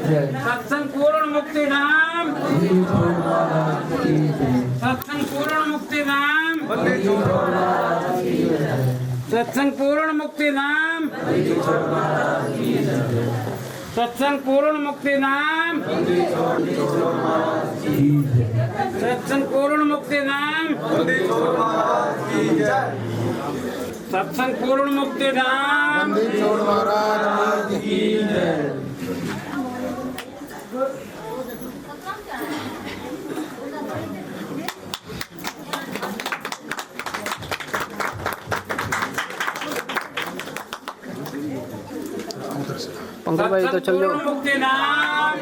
सत्संग पूर्ण मुक्ति धाम, सत्संग पूर्ण मुक्ति धाम, सत्संग पूर्ण मुक्ति धाम, सत्संग पूर्ण मुक्ति धाम, सत्संग पूर्ण मुक्ति धाम, सत्संग पूर्ण मुक्ति धाम। पंकज भाई तो चल जाओ। मुक्ति धाम।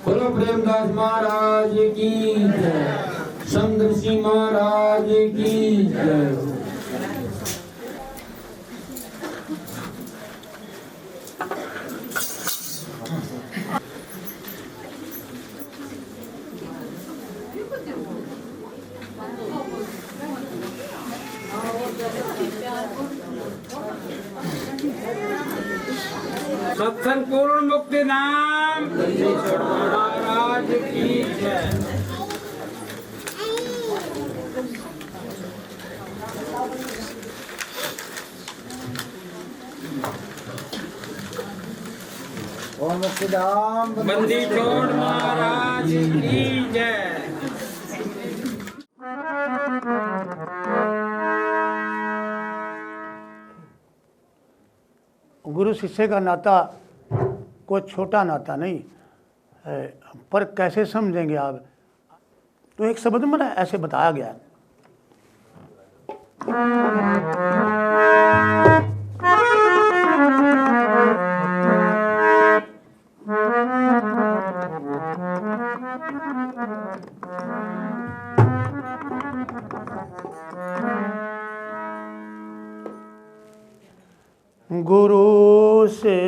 बोलो प्रेमदास महाराज की जय, संदर्शी महाराज की जय। सत्संग पूर्ण मुक्ति धाम, महाराज की जय। ओम मुक्तिधाम बंदी छोड़ महाराज की जय। गुरु शिष्य का नाता कोई छोटा नाता नहीं है, पर कैसे समझेंगे आप? तो एक शब्द में ना ऐसे बताया गया, गुरु से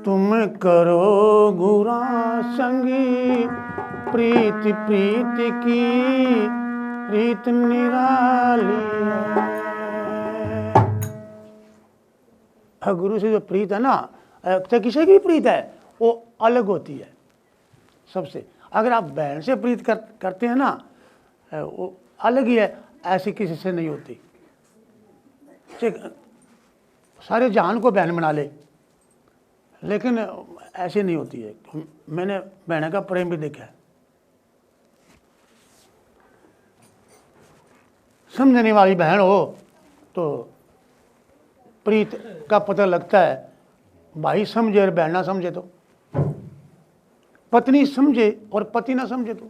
तुम करो गुरा संगी, प्रीति प्रीति की रीत निराली है। गुरु से जो प्रीत है ना, चाहे किसी की भी प्रीत है वो अलग होती है सबसे। अगर आप बहन से प्रीत करते हैं ना, वो अलग ही है, ऐसी किसी से नहीं होती। सारे जहान को बहन बना ले, लेकिन ऐसे नहीं होती है। मैंने बहन का प्रेम भी देखा है। समझने वाली बहन हो तो प्रीत का पता लगता है। भाई समझे और बहन ना समझे तो, पत्नी समझे और पति ना समझे तो,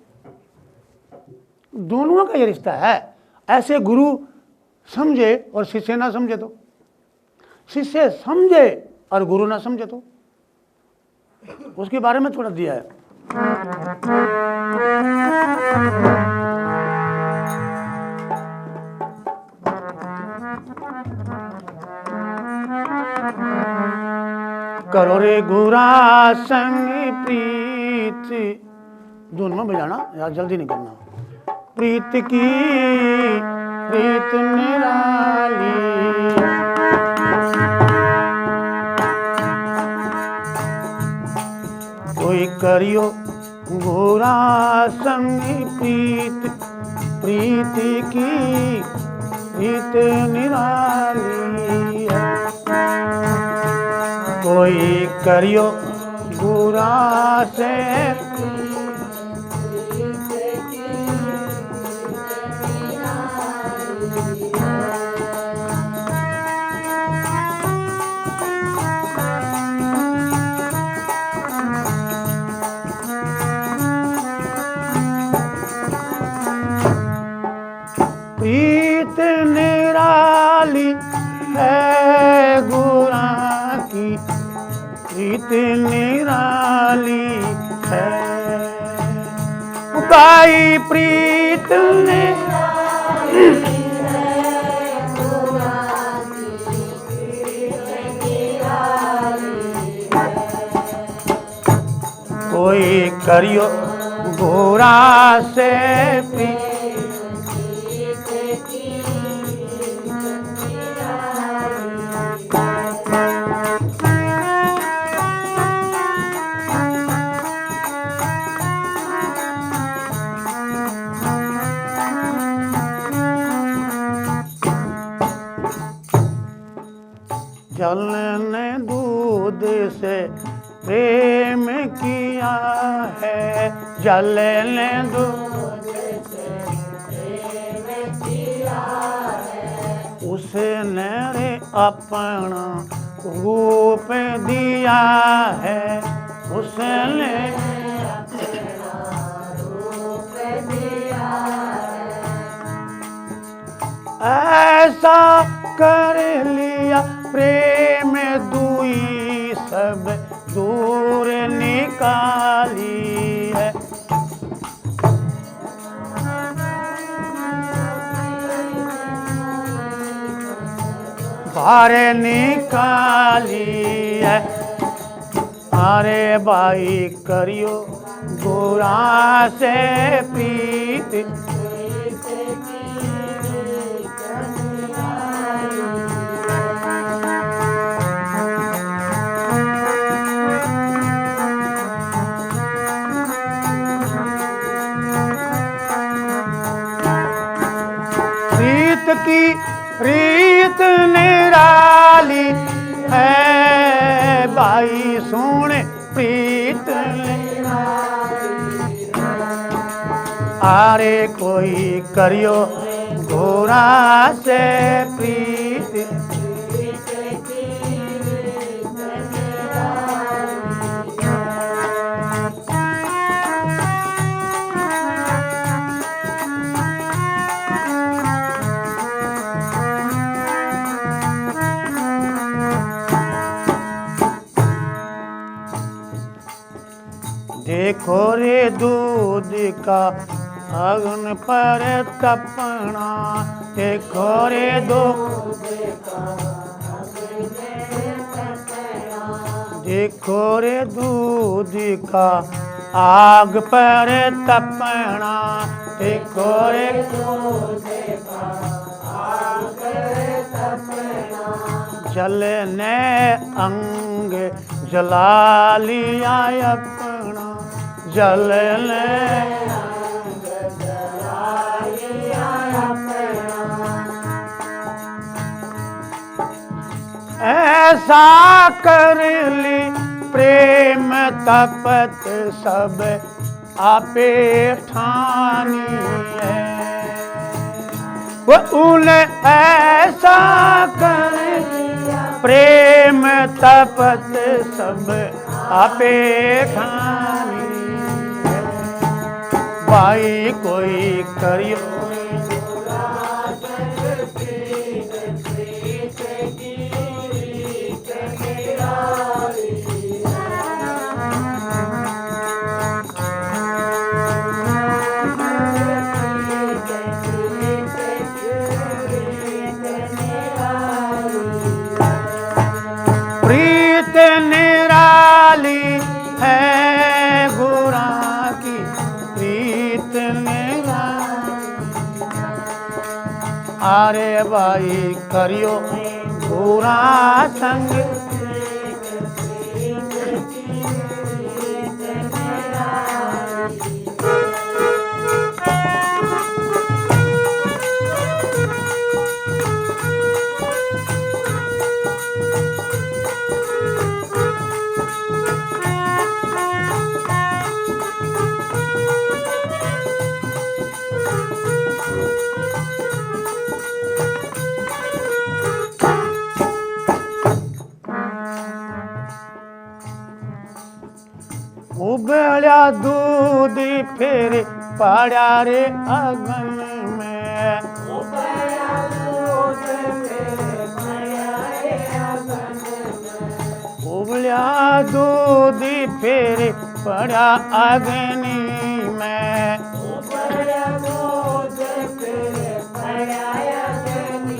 दोनों का ये रिश्ता है। ऐसे गुरु समझे और शिष्य ना समझे तो, शिष्य समझे और गुरु ना समझे तो, उसके बारे में थोड़ा दिया है। करो रे गुरा संग प्रीत, धुन में बजाना यार, जल्दी नहीं करना। प्रीत की प्रीत निराली, कोई करियो गुरा संग प्रीत, प्रीति की प्रीत निराली है। कोई करियो गुरा से प्रीत निराली है गुरा की, प्रीत निराली है। भाई प्रीत ने कोई करियो गोरा से प्रीत। जल ने दूध से प्रेम किया है, जल ने दूध से प्रेम किया है, उसने रे अपना रूप दिया है, उसने अपना रूप दिया है। ऐसा कर लिया प्रेम दुई सब दूर निकाली है। बाहर निकाली है। अरे भाई करियो गोरा से प्रीत। की रीत निराली है, भाई सुने प्रीत निराली। अरे कोई करियो गोरा से प्रीत। देखो रे दूध का अग्न पर तपना, देखो रे दूध का अग्न पर तपना, देखो रे दूध का आग पर तपना, देखो रे दूध का आग पर तपना। जलने अंग जला लिया अपना, जलने अंग जला लिया अपना। ऐसा कर ली प्रेम तपत सब आपे ठानी है। वो उन्हें ऐसा कर लिया प्रेम तपत सब आपे ठानी है। भाई कोई करियो प्रीत निराली है, गोरा की प्रीत निराली। अरे भाई करियो गोरा संग। उबल्या दूध फिर पड़ा रे अगन में, उबल्या दूध फिर पड़ा रे अगन में, उबल्या दूध फिर पड़ा अग्नि में, उबल्या दूध फिर पड़ा अग्नि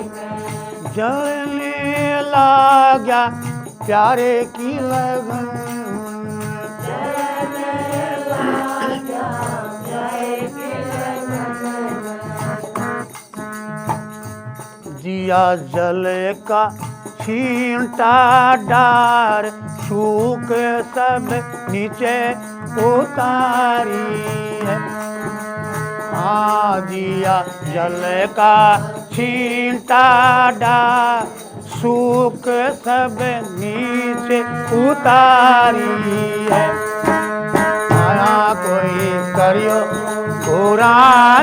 में। जलने लगा प्यारे की लगन, दिया जल का छींटा डार, सूख सब नीचे उतारी है। दिया जल का छींटा डार, सूख सब नीचे उतारी है। आया कोई करियो गोरा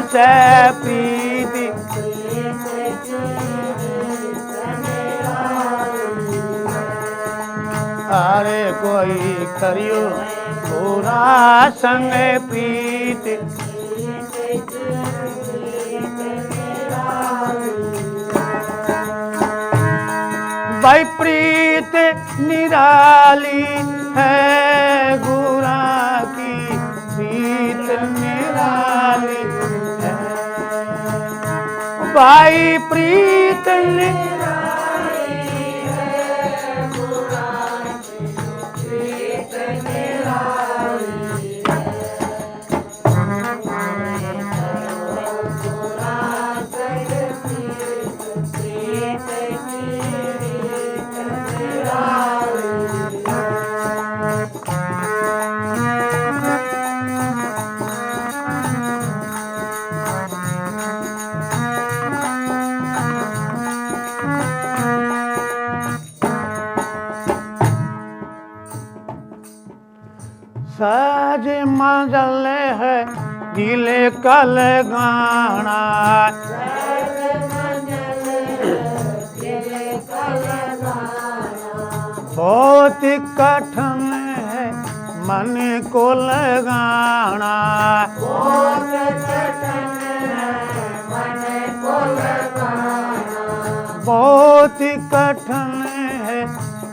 से प्रीति, अरे कोई करियो गोरा संग प्रीति, भाई प्रीत निराली है गोरा की, प्रीत निराली है भाई, प्रीत निराली है गोरा की, प्रीत निराली है। साज मंजल है दिले कल गाना, बहुत कठिन है मन को लगाना, बहुत कठिन है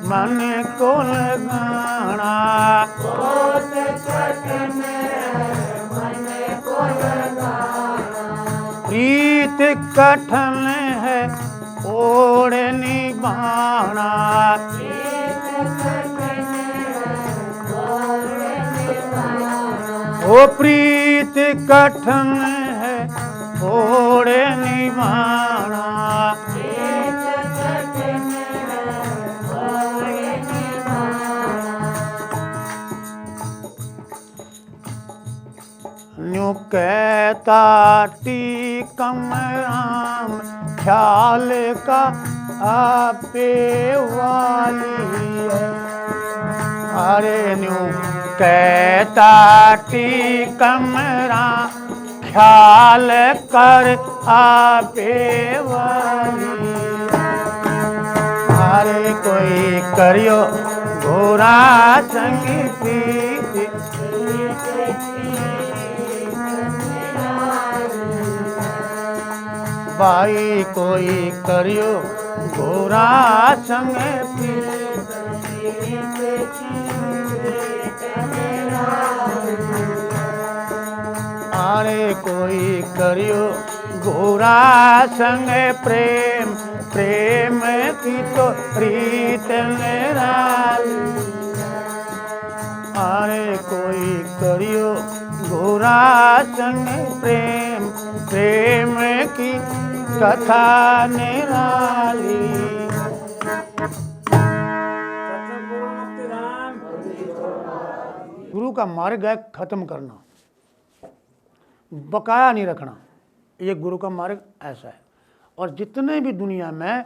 मन को लगाना, प्रीत कठिन है ओढ़ निभाना, ओ प्रीत कठिन है ओढ़ निभाना, न्यू कहता टीकम राम, ख्याल का आपे वाली है। अरे न्यू कहता टीकम राम, ख्याल कर आपे वाली है। अरे कोई करियो गोरा संग प्रीति, भाई कोई करियो गोरा संग अरे कोई करियो गोरा संग प्रेम, प्रेम की तो प्रीत निराली, अरे कोई करियो गोरा संग प्रेम, प्रेम की कथा निराली। गुरु का मार्ग है खत्म करना, बकाया नहीं रखना, ये गुरु का मार्ग ऐसा है। और जितने भी दुनिया में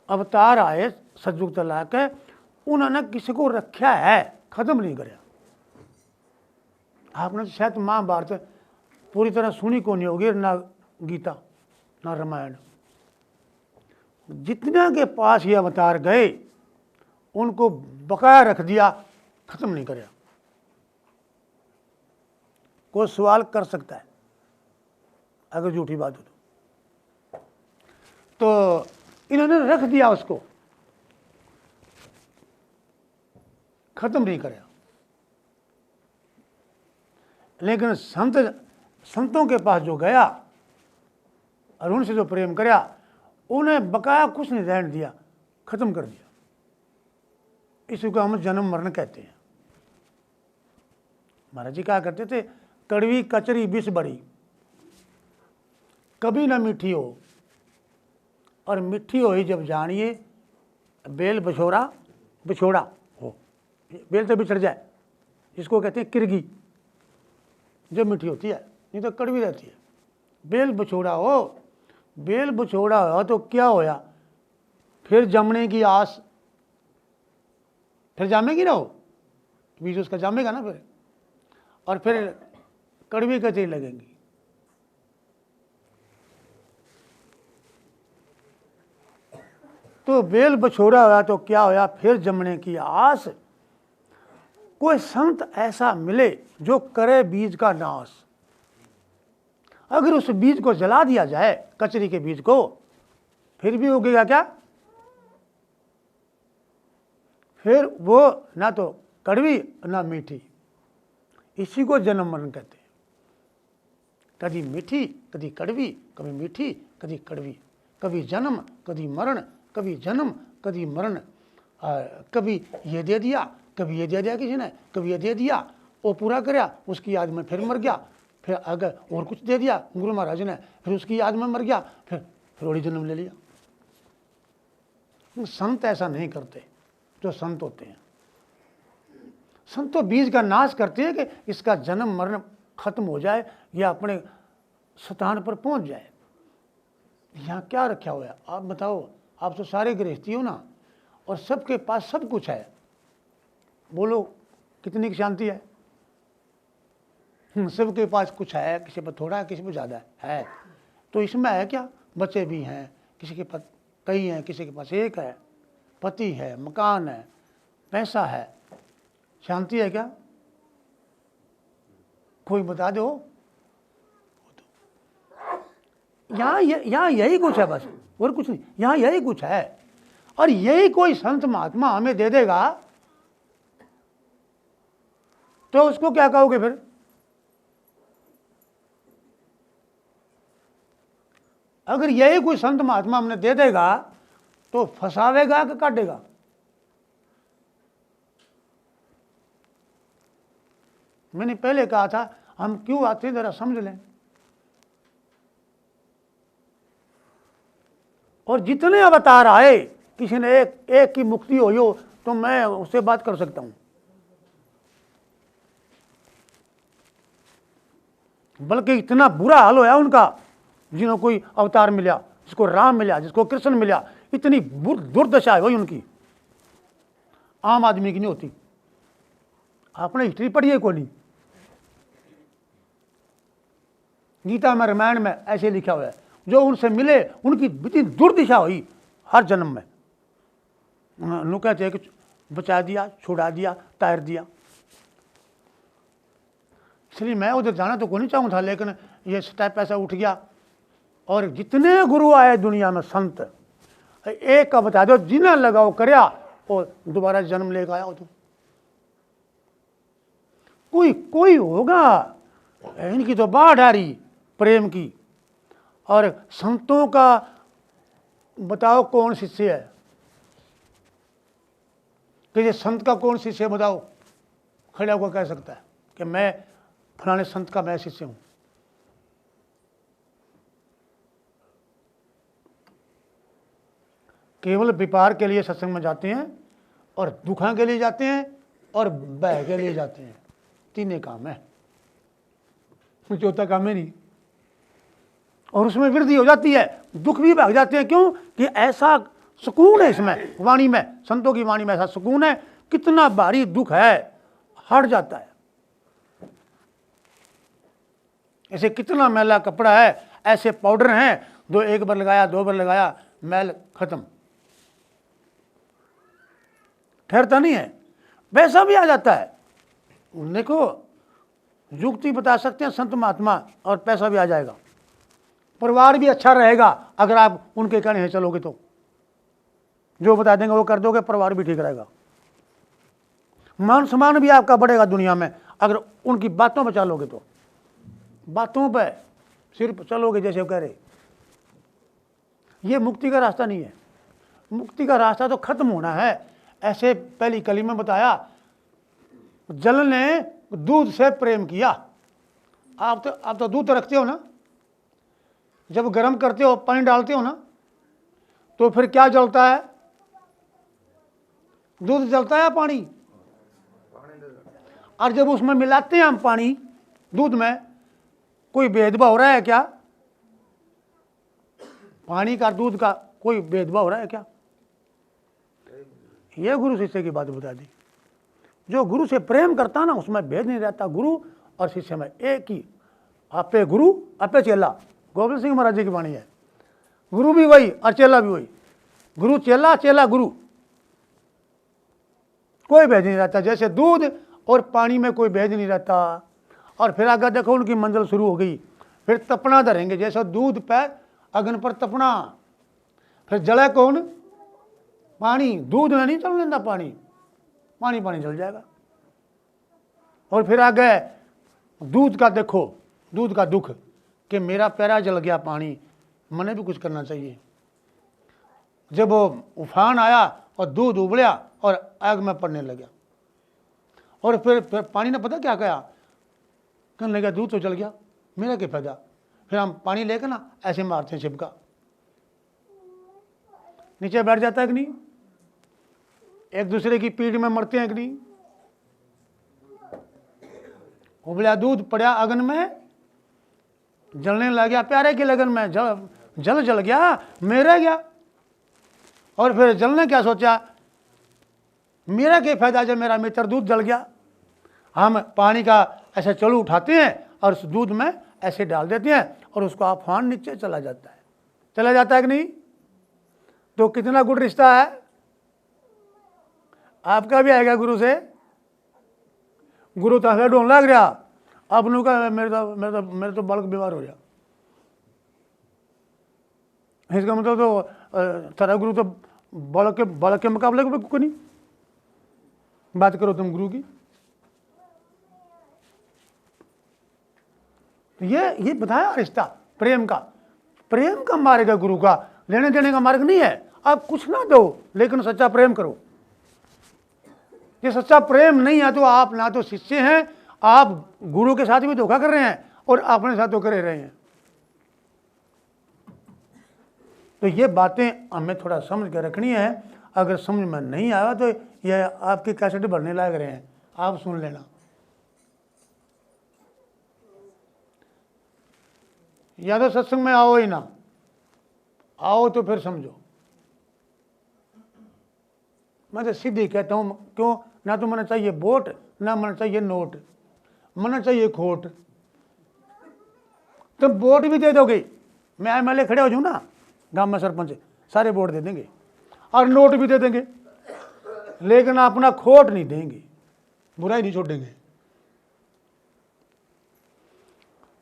अवतार आए सतयुग ला के, उन्होंने किसी को रखा है, खत्म नहीं कराया। आपने शायद महाभारत पूरी तरह सुनी को नहीं होगी, ना गीता ना रामायण। जितने के पास ये अवतार गए उनको बकाया रख दिया, खत्म नहीं कराया। कोई सवाल कर सकता है अगर झूठी बात हो तो इन्होंने रख दिया, उसको खत्म नहीं कराया। लेकिन संतों के पास जो गया और उनसे जो प्रेम कराया, उन्हें बकाया कुछ नहीं रहने दिया, खत्म कर दिया। इसी को हम जन्म मरण कहते हैं। महाराज जी कहा करते थे, कड़वी कचरी विष बड़ी, कभी ना मीठी हो, और मिट्टी होई जब जानिए बेल बछोड़ा बिछोड़ा हो, बेल तो बिछड़ जाए, इसको कहते हैं किरगी, जो मीठी होती है, नहीं तो कड़वी रहती है। बेल बछोड़ा हो, बेल बछोड़ा हो तो क्या होया, फिर जमने की आस, फिर जामेगी ना हो, बीज उसका जामेगा ना फिर, और फिर कड़वी कचरी लगेंगी। तो बेल बछोड़ा होया तो क्या होया, फिर जमने की आस। कोई संत ऐसा मिले जो करे बीज का नाश। अगर उस बीज को जला दिया जाए, कचरी के बीज को, फिर भी उगेगा क्या? फिर वो ना तो कड़वी ना मीठी। इसी को जन्म मरण कहते हैं। कभी मीठी, कभी कड़वी, कभी मीठी, कभी कड़वी, कभी जन्म, कभी मरण, कभी जन्म, कभी मरण। कभी ये दे दिया, कभी ये दे दिया किसी ने, कभी ये दे दिया, वो पूरा कराया, उसकी याद में फिर मर गया, फिर अगर और कुछ दे दिया गुरु महाराज ने, फिर उसकी याद में मर गया, फिर और जन्म ले लिया। संत ऐसा नहीं करते जो संत होते हैं। संत तो बीज का नाश करते हैं कि इसका जन्म मरण खत्म हो जाए या अपने स्थान पर पहुंच जाए। यहाँ क्या रखा हुआ है आप बताओ? आप तो सारे गृहस्थी हो ना, और सबके पास सब कुछ है। बोलो कितनी की शांति है? सबके पास कुछ है, किसी पर थोड़ा है, किसी पर ज़्यादा है। तो इसमें है क्या? बच्चे भी हैं, किसी के पास कई हैं, किसी के पास एक है, पति है, मकान है, पैसा है, शांति है क्या? कोई बता दो। यहाँ यही कुछ है बस, और कुछ नहीं। यहाँ यही कुछ है, और यही कोई संत महात्मा हमें दे देगा तो उसको क्या कहोगे फिर? अगर यही कोई संत महात्मा हमने दे देगा तो फंसावेगा कि काटेगा? मैंने पहले कहा था हम क्यों आते हैं, जरा समझ लें। और जितने अवतार आए, किसी ने एक की मुक्ति हुई हो तो मैं उससे बात कर सकता हूं। बल्कि इतना बुरा हाल होया उनका, जिन्होंने कोई अवतार मिला, जिसको राम मिला, जिसको कृष्ण मिला, इतनी दुर्दशा हुई उनकी, आम आदमी की नहीं होती। आपने हिस्ट्री पढ़ी है कोई नहीं? गीता में, रामायण में ऐसे लिखा हुआ है, जो उनसे मिले उनकी इतनी दुर्दशा हुई हर जन्म में। उन्होंने कहते हैं कि बचा दिया, छुड़ा दिया, तैर दिया। इसलिए मैं उधर जाना तो कोई नहीं चाहूँ था, लेकिन ये स्टेप ऐसा उठ गया। और जितने गुरु आए दुनिया में, संत, एक का बता दो जिन्हें लगाओ करया और दोबारा जन्म लेकर आया हो तो कोई होगा। इनकी तो बाढ़ आ रही प्रेम की। और संतों का बताओ कौन शिष्य है? कि संत का कौन शिष्य बताओ? खड़ा होकर कह सकता है कि मैं फलाने संत का मैं शिष्य हूं? केवल व्यापार के लिए सत्संग में जाते हैं, और दुखा के लिए जाते हैं, और बह के लिए जाते हैं। तीन काम है, चौथा काम है नहीं। और उसमें वृद्धि हो जाती है, दुख भी भाग जाते हैं। क्यों? कि ऐसा सुकून है इसमें, वाणी में, संतों की वाणी में ऐसा सुकून है, कितना भारी दुख है हट जाता है। ऐसे कितना मैला कपड़ा है, ऐसे पाउडर हैं, दो एक बार लगाया, दो बार लगाया, मैल खत्म, ठहरता नहीं है। वैसा भी आ जाता है। देखो युक्ति बता सकते हैं संत महात्मा, और पैसा भी आ जाएगा। परिवार भी अच्छा रहेगा अगर आप उनके कहने हैं चलोगे तो। जो बता देंगे वो कर दोगे, परिवार भी ठीक रहेगा। मान सम्मान भी आपका बढ़ेगा दुनिया में अगर उनकी बातों पर चलोगे तो। बातों पर सिर्फ चलोगे जैसे वो कह रहे, ये मुक्ति का रास्ता नहीं है। मुक्ति का रास्ता तो खत्म होना है। ऐसे पहली कली में बताया, जल ने दूध से प्रेम किया। आप तो दूध रखते हो ना, जब गर्म करते हो पानी डालते हो ना, तो फिर क्या जलता है? दूध जलता है या पानी? और जब उसमें मिलाते हैं हम पानी दूध में, कोई भेदभाव हो रहा है क्या? पानी का दूध का कोई भेदभाव हो रहा है क्या? यह गुरु शिष्य की बात बता दी। जो गुरु से प्रेम करता ना उसमें भेद नहीं रहता। गुरु और शिष्य में एक ही, आपे गुरु आपे चेला। गोविंद सिंह महाराज जी की वाणी है। गुरु भी वही और चेला भी वही। गुरु चेला, चेला गुरु, कोई भेद नहीं रहता। जैसे दूध और पानी में कोई भेद नहीं रहता। और फिर आगे देखो उनकी मंजिल शुरू हो गई। फिर तपना धरेंगे, जैसे दूध पे अग्नि पर तपना। फिर जले कौन? पानी। दूध में नहीं चलने देता पानी, पानी पानी जल जाएगा। और फिर आगे दूध का देखो, दूध का दुख कि मेरा पैरा जल गया पानी, मैंने भी कुछ करना चाहिए। जब वो उफान आया और दूध उबला और आग में पड़ने लगा, और फिर पानी ने पता क्या कहा? कहने लगा दूध तो जल गया, मेरा क्या फायदा। फिर हम पानी लेकर ना ऐसे मारते हैं छिपका, नीचे बैठ जाता है कि नहीं? एक दूसरे की पीठ में मरते हैं कि नहीं? उबला दूध पड़ा अगन में, जलने लग गया प्यारे की लगन में, जल गया, मेरा गया। और फिर जलने क्या सोचा? मेरा क्या फायदा जब मेरा मित्र दूध जल गया। हम पानी का ऐसे चलू उठाते हैं और उस दूध में ऐसे डाल देते हैं और उसको आफान नीचे चला जाता है। चला जाता है कि नहीं? तो कितना गुड रिश्ता है। आपका भी आएगा गुरु से। गुरु तो हंसा ढूंढ लग रहा, अब नु का मेरे तो बालक बीमार हो गया। इसका मतलब तो तेरा गुरु तो बालक के मुकाबले को नहीं। बात करो तुम गुरु की। ये बताया रिश्ता प्रेम का। प्रेम का मार्ग है गुरु का, लेने देने का मार्ग नहीं है। आप कुछ ना दो लेकिन सच्चा प्रेम करो। ये सच्चा प्रेम नहीं है तो आप ना तो शिष्य हैं, आप गुरु के साथ भी धोखा कर रहे हैं और अपने साथ धोखा रह रहे हैं। तो ये बातें हमें थोड़ा समझ कर रखनी है। अगर समझ में नहीं आया तो ये आपकी कैसेट भरने लग रहे हैं, आप सुन लेना। या तो सत्संग में आओ ही ना, आओ तो फिर समझो। मैं तो सीधी कहता हूँ, क्यों? ना तो मैंने चाहिए वोट, ना मैंने चाहिए नोट, मैंने चाहिए खोट। तुम वोट भी दे दोगे, मैं एमएलए खड़े हो जाऊँ ना, गांव में सरपंच, सारे वोट दे देंगे और नोट भी दे देंगे, लेकिन अपना खोट नहीं देंगे, बुराई नहीं छोड़ेंगे।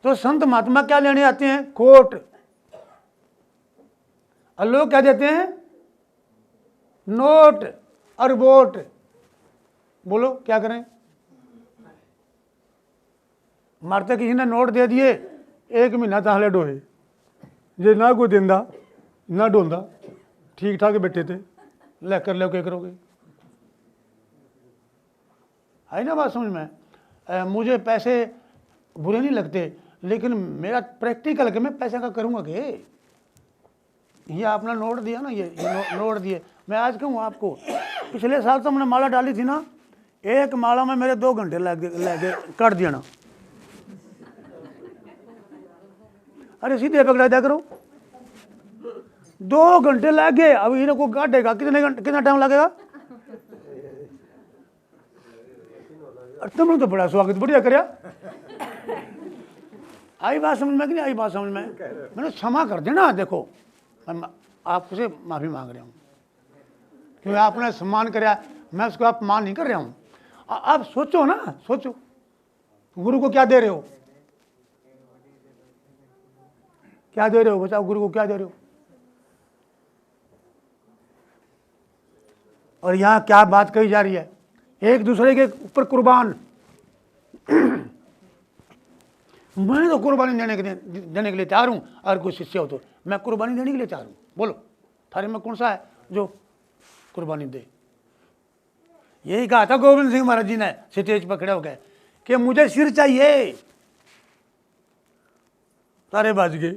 तो संत महात्मा क्या लेने आते हैं? खोट। और लोग क्या देते हैं? नोट और वोट। बोलो क्या करें? मारते किसी ने नोट दे दिए, 1 महीना ताहले डोहे, जे ना कोई देंदा ना ढोंदा, ठीक ठाक बैठे थे, ले कर लो क्या करोगे? है ना बात समझ में? मुझे पैसे बुरे नहीं लगते, लेकिन मेरा प्रैक्टिकल कि मैं पैसे का करूँगा कि ये अपना नोट दिया ना, ये नोट दिए। मैं आज कहूँ आपको, पिछले साल तो मैंने माला डाली थी ना, एक माला में मेरे 2 घंटे लग गए काट दिया ना। अरे सीधे पकड़ा दिया करो, 2 घंटे लग गए। अब इन्हें को काटेगा कितना टाइम लगेगा? तुमने तो बड़ा स्वागत बढ़िया कराया। आई बात समझ में कि नहीं आई बात समझ में? मैंने क्षमा कर देना। देखो मैं आपसे माफ़ी मांग रहा हूँ क्योंकि आपने सम्मान कराया, मैं उसको अपमान नहीं कर रहा हूँ। आप सोचो ना, सोचो गुरु को क्या दे रहे हो? क्या दे रहे हो? बताओ गुरु को क्या दे रहे हो? और यहाँ क्या बात कही जा रही है? एक दूसरे के ऊपर कुर्बान। मैं तो कुर्बानी देने के लिए तैयार हूँ, अगर कोई शिष्य हो तो मैं कुर्बानी देने के लिए तैयार हूँ। बोलो थारे में कौन सा है जो कुर्बानी दे? यही कहा था गोविंद सिंह महाराज जी ने स्टेज पर खड़े हो गए कि मुझे सिर चाहिए। सारे बाज गए,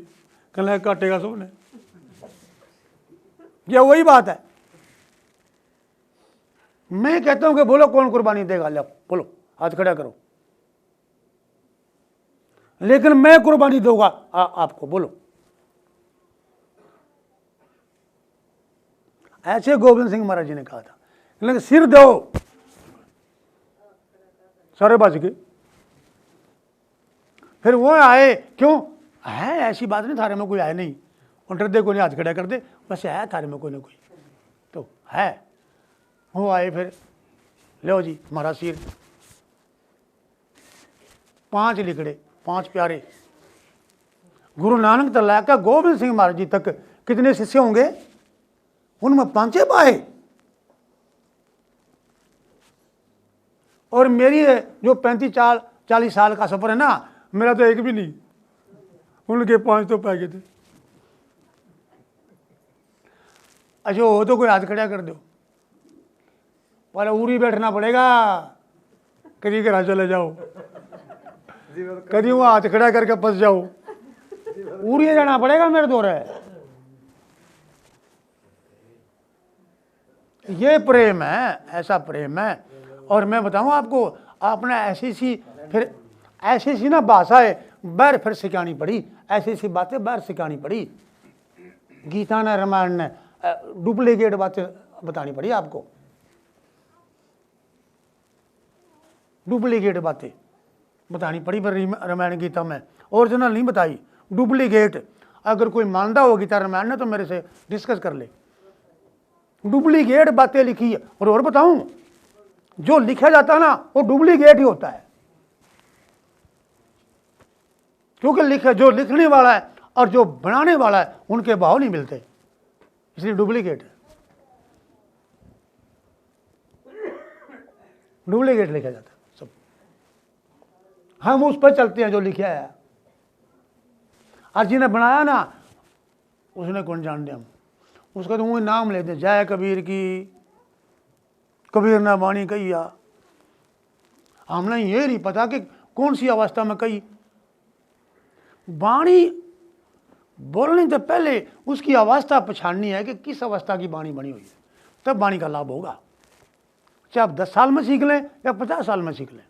कहने काटेगा सबने। ये वही बात है। मैं कहता हूं कि बोलो कौन कुर्बानी देगा, लो बोलो, हाथ खड़ा करो। लेकिन मैं कुर्बानी दूंगा आपको, बोलो। ऐसे गोविंद सिंह महाराज जी ने कहा था, लेकिन सिर दो, सारे बच गए। फिर वो आए, क्यों है ऐसी बात नहीं, थारे में कोई आए नहीं, और डरदे को नहीं, हाथ खड़ा कर दे, बस है थारे में कोई ना कोई तो है। वो आए, फिर लो जी हमारा सिर, 5 लिखड़े, 5 प्यारे। गुरु नानक तो लाकर गोविंद सिंह महाराज जी तक कितने शिष्य होंगे, उनमें 5 पाए। और मेरी जो 35-40 साल का सफर है ना, मेरा तो एक भी नहीं, उनके 5 तो पा गए थे। अच्छा हो तो कोई हाथ खड़ा कर दो, पर उरी बैठना पड़ेगा, कभी घर चले जाओ, कभी वो हाथ खड़ा करके फंस जाओ, उड़ी जाना पड़ेगा मेरे दौर है। ये प्रेम है, ऐसा प्रेम है। और मैं बताऊं आपको, आपने ऐसी सी फिर ऐसी सी ना भाषा है बाहर फिर सिखानी पड़ी, ऐसी सी बातें बाहर सिखानी पड़ी। गीता ने, रामायण ने डुप्लीकेट बातें बतानी पड़ी आपको, डुप्लीकेट बातें बतानी पड़ी पर रामायण गीता में, ओरिजिनल नहीं बताई, डुप्लीकेट। अगर कोई मानता हो गीता रामायण ने तो मेरे से डिस्कस कर ले। डुप्लीकेट बातें लिखी है। और बताऊं, जो लिखा जाता है ना वो डुप्लीकेट ही होता है, क्योंकि जो लिखने वाला है और जो बनाने वाला है उनके भाव नहीं मिलते, इसलिए डुप्लीकेट है, डुप्लीकेट लिखा जाता है सब। हम उस पर चलते हैं जो लिखा है, और जिन्हें बनाया ना उसने कौन जान दे, हम उसका तो वो नाम लेते हैं, जय कबीर की, कबीर ने वाणी कही। हमने ये नहीं पता कि कौन सी अवस्था में कही। वाणी बोलने से पहले उसकी अवस्था पछाननी है कि किस अवस्था की वाणी बनी हुई है, तब वाणी का लाभ होगा। चाहे आप 10 साल में सीख लें या 50 साल में सीख लें,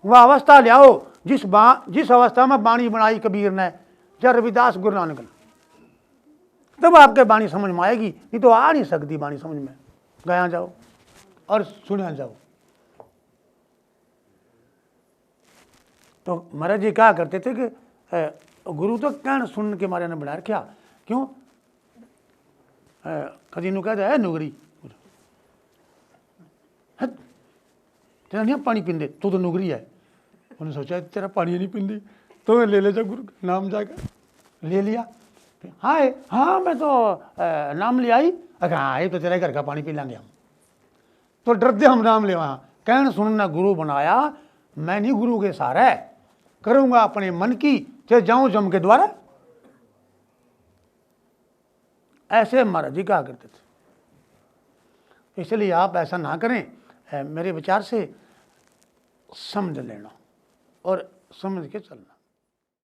वह अवस्था ले आओ जिस अवस्था में वाणी बनाई कबीर ने या रविदास गुरु नानक ने, तब आपके वाणी समझ में आएगी, नहीं तो आ नहीं सकती वाणी समझ में। गया जाओ और सुना जाओ। तो महाराज जी क्या करते थे कि गुरु तो कहन सुन के मारे ने बना रखा, क्यों कदी नु कहता है नुगरी, तेरा नहीं पानी पींदे, तू तो नुगरी है। उन्होंने सोचा तेरा पानी नहीं पींदी तो ले ले जा गुरु नाम जाकर ले लिया। हाँ हाँ मैं तो नाम ले आई, अगर हाँ ये तो तेरे घर का पानी पी लेंगे हम, तो डरते हम नाम ले। वहाँ कहन सुनना गुरु बनाया, मैं नहीं गुरु के सहारे करूँगा अपने मन की, चाहे जाऊँ जम के द्वारा। ऐसे महाराज जी कहा करते थे। इसलिए आप ऐसा ना करें, मेरे विचार से समझ लेना और समझ के चलना।